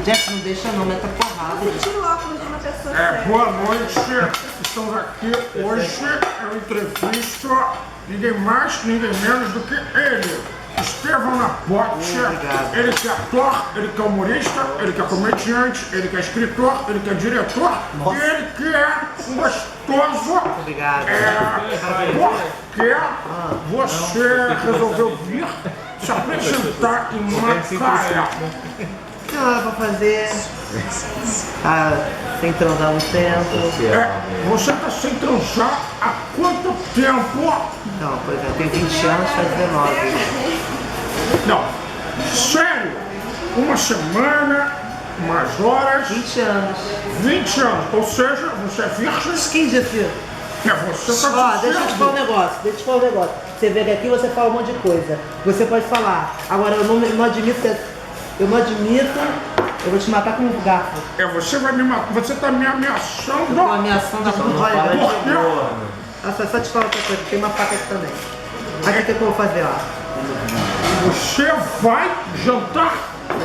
Jeff, não deixa não, meta porrada. Tira o óculos de uma pessoa. Boa noite. Estamos aqui hoje. Eu entrevisto ninguém mais, ninguém menos do que ele. Estevão Nabote. Ele que é ator, ele que é humorista, ele que é comediante, ele que é escritor, ele que é diretor. E ele que é um gostoso. Obrigado. Porque você resolveu vir se apresentar em Macaé. O que ela vai fazer? Sem transar há muito tempo. Você tá sem transar há quanto tempo? Não, por exemplo, tem 20 anos, faz 19. Não, sério, uma semana, umas horas, 20 anos. 20 anos, ou seja, você é virgem, Quem já viu? você tá Ó, deixa eu te falar um negócio, Você vem aqui e você fala um monte de coisa. Você pode falar. Agora eu não admito, eu vou te matar com um garfo. Você vai me matar, você tá me ameaçando. Tô ameaçando a puta. Olha, só te falar outra coisa, tem uma faca aqui também. Olha o que eu vou fazer, ó. Você vai jantar?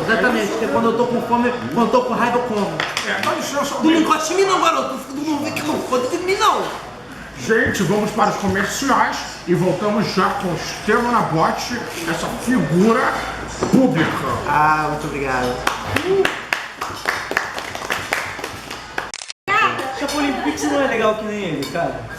Exatamente, porque quando eu tô com fome, quando eu tô com raiva, eu como. Dá licença. Tu não encosta em mim não, garoto. Tu não vem que não pode em mim não. Gente, vamos para os comerciais e voltamos já com Estevão Nabote, essa figura pública. Muito obrigado. Chapolin, por que você não é legal que nem ele, cara?